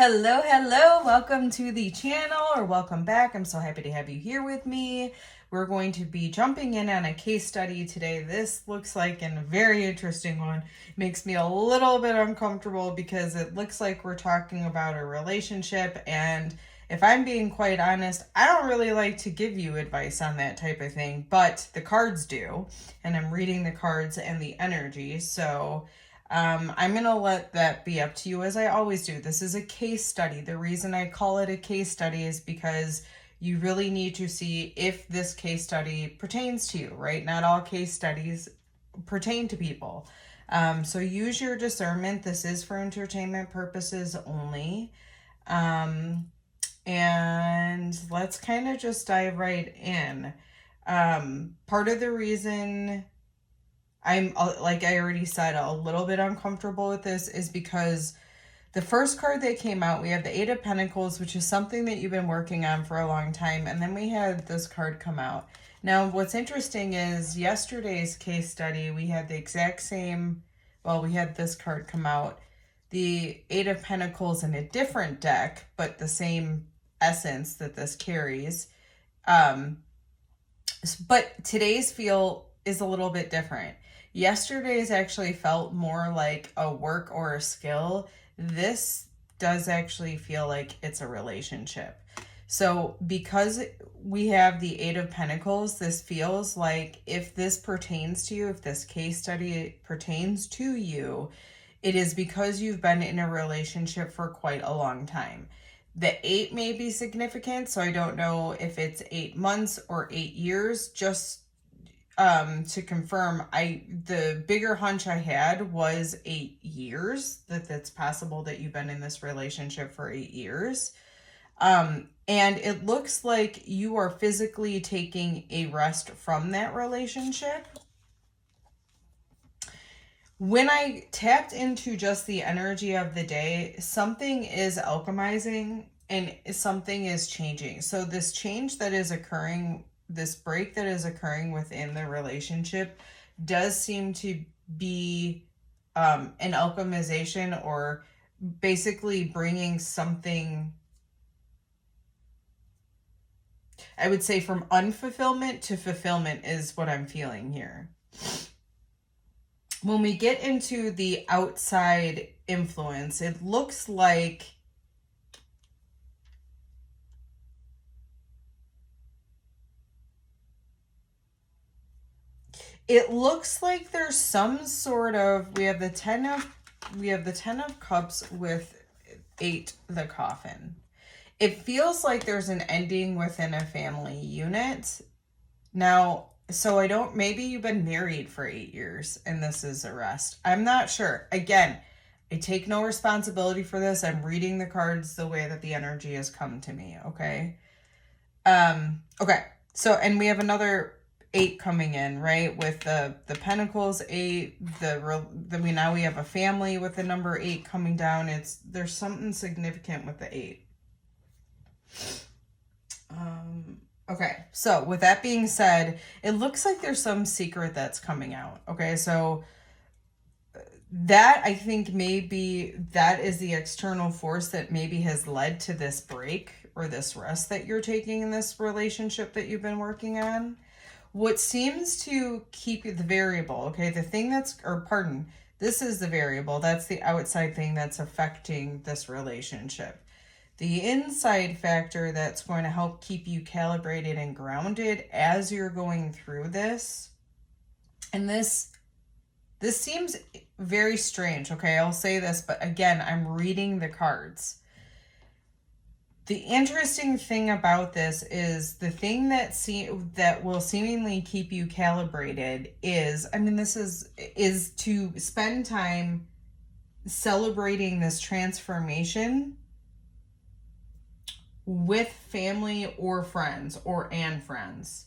Hello, welcome to the channel, or welcome back. I'm so happy to have you here with me. We're going to be jumping in on a case study today. This looks like a very interesting one. It makes me a little bit uncomfortable because it looks like we're talking about a relationship, and if I'm being quite honest, I don't really like to give you advice on that type of thing, but the cards do, and I'm reading the cards and the energy, so I'm going to let that be up to you, as I always do. This is a case study. The reason I call it a case study is because you really need to see if this case study pertains to you, right? Not all case studies pertain to people. So use your discernment. This is for entertainment purposes only. And let's kind of just dive right in. Part of the reason I'm, like I already said, a little bit uncomfortable with this is because the first card that came out, we have the Eight of Pentacles, which is something that you've been working on for a long time. And then we had this card come out. Now, what's interesting is yesterday's case study, we had the exact same, well, we had this card come out. The Eight of Pentacles in a different deck, but the same essence that this carries. But today's feel is a little bit different. Yesterday's actually felt more like a work or a skill. This does actually feel like it's a relationship. So because we have the Eight of Pentacles, this feels like if this pertains to you, if this case study pertains to you, it is because you've been in a relationship for quite a long time. The 8 may be significant, so I don't know if it's 8 months or 8 years. Just to confirm, the bigger hunch I had was 8 years, that's possible that you've been in this relationship for 8 years. And it looks like you are physically taking a rest from that relationship. When I tapped into just the energy of the day, something is alchemizing and something is changing. So this change that is occurring, this break that is occurring within the relationship does seem to be an alchemization, or basically bringing something, I would say, from unfulfillment to fulfillment is what I'm feeling here. When we get into the outside influence, it looks like there's some sort of, we have the 10 of Cups with 8 the Coffin. It feels like there's an ending within a family unit. Now, so maybe you've been married for 8 years and this is a rest. I'm not sure. Again, I take no responsibility for this. I'm reading the cards the way that the energy has come to me, okay? Okay, so, and we have another 8 coming in, right? With the Pentacles 8, now we have a family with the number 8 coming down. There's something significant with the 8. Okay, so with that being said, it looks like there's some secret that's coming out. Okay, so that, I think maybe that is the external force that maybe has led to this break or this rest that you're taking in this relationship that you've been working on. What seems to keep you, the variable, okay, the thing that's, or pardon, this is the variable, that's the outside thing that's affecting this relationship. The inside factor that's going to help keep you calibrated and grounded as you're going through this. And this seems very strange, okay? I'll say this, but again, I'm reading the cards. The interesting thing about this is the thing that will seemingly keep you calibrated is, I mean, this is to spend time celebrating this transformation with family or friends and friends.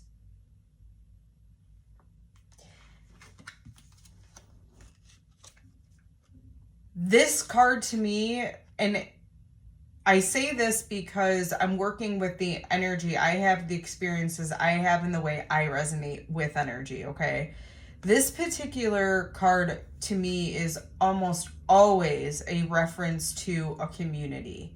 This card to me, and I say this because I'm working with the energy. I have the experiences I have in the way I resonate with energy, okay? This particular card to me is almost always a reference to a community.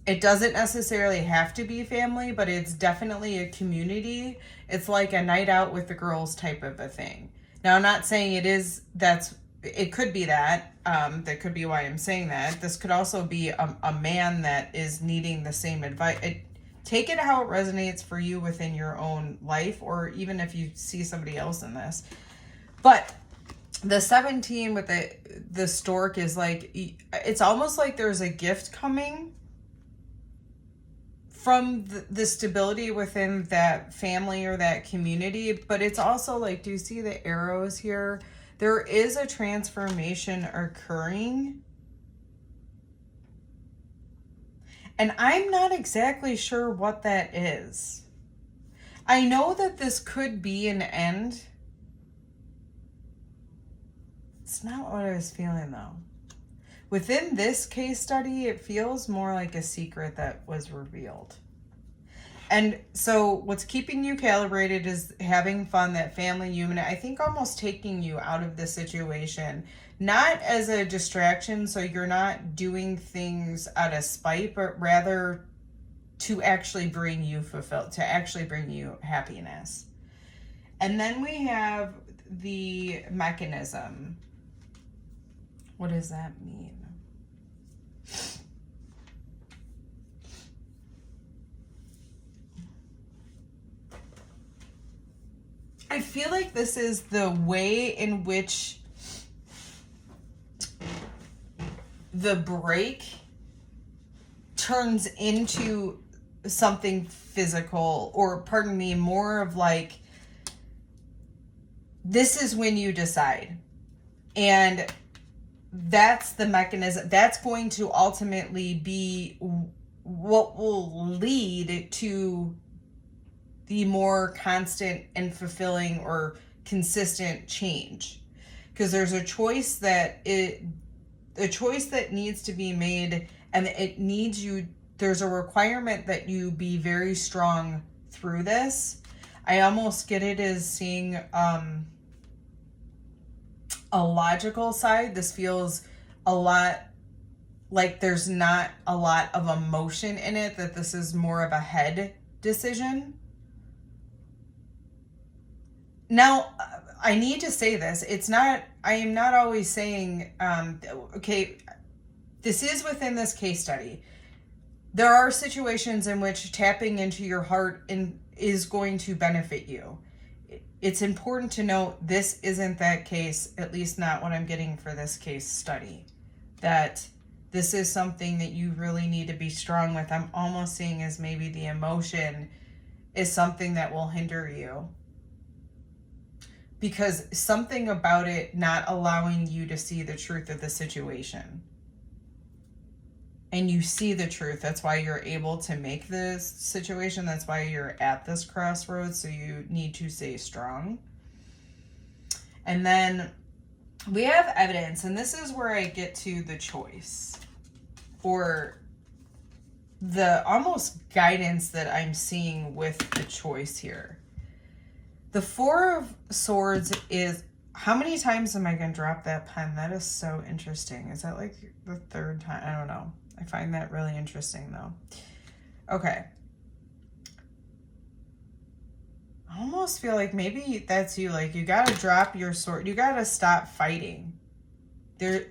It doesn't necessarily have to be family, but it's definitely a community. It's like a night out with the girls type of a thing. Now, I'm not saying it could be that. That could be why I'm saying that. This could also be a man that is needing the same advice. Take it how it resonates for you within your own life, or even if you see somebody else in this. But the 17 with the stork is like, it's almost like there's a gift coming from the stability within that family or that community. But it's also like, do you see the arrows here? There is a transformation occurring. And I'm not exactly sure what that is. I know that this could be an end. It's not what I was feeling though. Within this case study, it feels more like a secret that was revealed. And so what's keeping you calibrated is having fun, that family human. I think almost taking you out of the situation, not as a distraction, so you're not doing things out of spite, but rather to actually bring you fulfilled, to actually bring you happiness. And then we have the mechanism. What does that mean? I feel like this is the way in which the break turns into something physical, or pardon me, more of like, this is when you decide. And that's the mechanism. That's going to ultimately be what will lead to the more constant and fulfilling or consistent change. Because there's a choice that needs to be made, and it needs you, there's a requirement that you be very strong through this. I almost get it as seeing a logical side. This feels a lot like there's not a lot of emotion in it, that this is more of a head decision. Now, I need to say this. I am not always saying, okay, this is within this case study. There are situations in which tapping into your heart is going to benefit you. It's important to note this isn't that case, at least not what I'm getting for this case study. That this is something that you really need to be strong with. I'm almost seeing as maybe the emotion is something that will hinder you. Because something about it not allowing you to see the truth of the situation. And you see the truth. That's why you're able to make this situation. That's why you're at this crossroads. So you need to stay strong. And then we have evidence. And this is where I get to the choice. Or the almost guidance that I'm seeing with the choice here. The Four of Swords is, how many times am I going to drop that pen? That is so interesting. Is that like the third time? I don't know. I find that really interesting though. Okay. I almost feel like maybe that's you. Like you got to drop your sword. You got to stop fighting. There's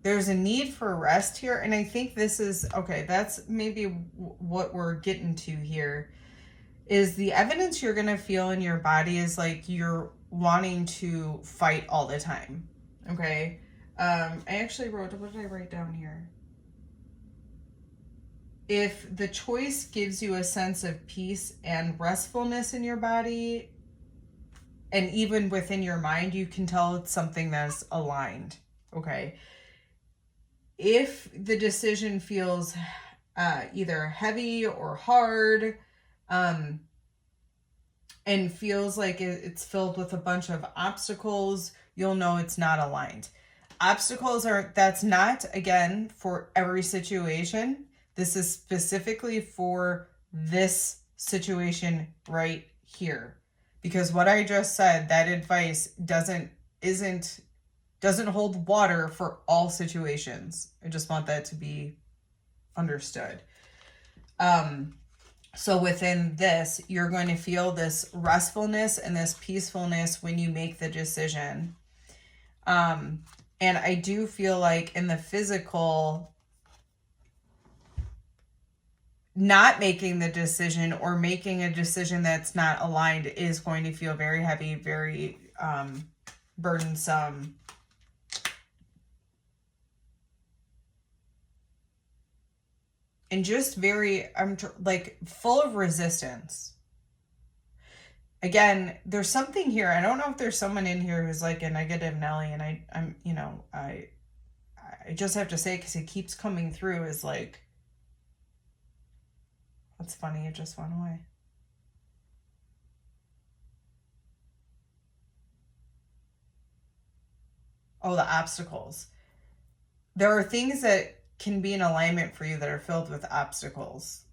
a need for rest here. And I think this is, okay, that's maybe what we're getting to here. Is the evidence you're going to feel in your body is like you're wanting to fight all the time. Okay. I actually wrote, what did I write down here? If the choice gives you a sense of peace and restfulness in your body, and even within your mind, you can tell it's something that's aligned. Okay. If the decision feels either heavy or hard, and feels like it's filled with a bunch of obstacles, you'll know it's not aligned. Obstacles that's not, again, for every situation. This is specifically for this situation right here. Because what I just said, that advice doesn't hold water for all situations. I just want that to be understood. So within this, you're going to feel this restfulness and this peacefulness when you make the decision. And I do feel like in the physical, not making the decision or making a decision that's not aligned is going to feel very heavy, very burdensome. And just very, like full of resistance. Again, there's something here. I don't know if there's someone in here who's like a negative Nelly, and I'm, you know, I just have to say, because it keeps coming through, is like, that's funny, it just went away. Oh, the obstacles. There are things that can be in alignment for you that are filled with obstacles.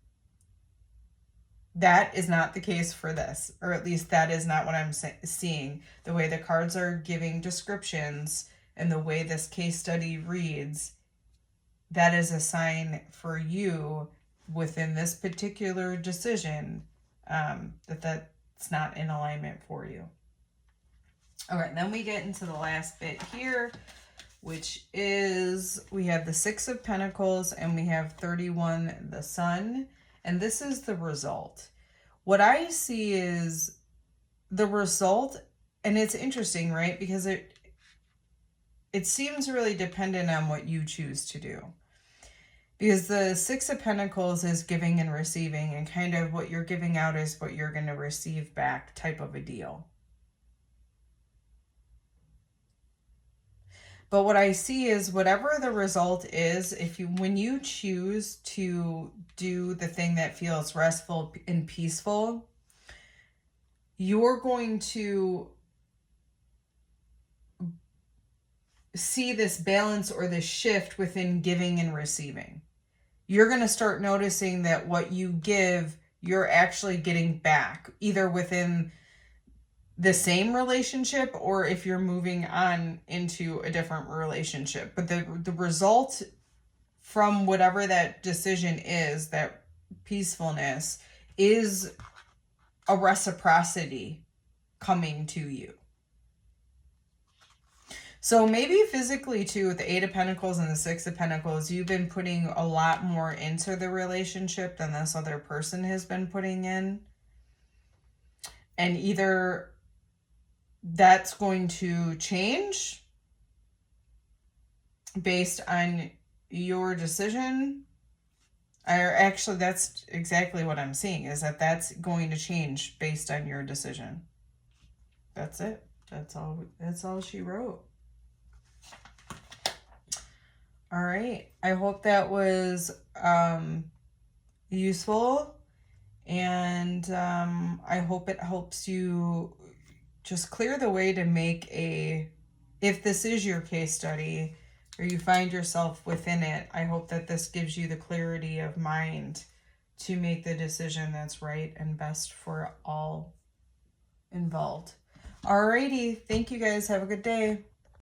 That is not the case for this, or at least that is not what I'm seeing. The way the cards are giving descriptions and the way this case study reads, that is a sign for you within this particular decision that's not in alignment for you. All right, then we get into the last bit here, which is, we have the Six of Pentacles and we have 31, the Sun, and this is the result. What I see is the result, and it's interesting, right? Because it seems really dependent on what you choose to do. Because the Six of Pentacles is giving and receiving, and kind of what you're giving out is what you're going to receive back type of a deal. But what I see is whatever the result is, when you choose to do the thing that feels restful and peaceful, you're going to see this balance or this shift within giving and receiving. You're going to start noticing that what you give, you're actually getting back, either within the same relationship or if you're moving on into a different relationship. But the result from whatever that decision is, that peacefulness, is a reciprocity coming to you. So maybe physically too, with the Eight of Pentacles and the Six of Pentacles, you've been putting a lot more into the relationship than this other person has been putting in. And either that's going to change based on your decision, or actually that's exactly what I'm seeing, is that that's going to change based on your decision. That's it. That's all she wrote. All right. I hope that was useful, and I hope it helps you just clear the way to make if this is your case study or you find yourself within it, I hope that this gives you the clarity of mind to make the decision that's right and best for all involved. Alrighty. Thank you guys. Have a good day.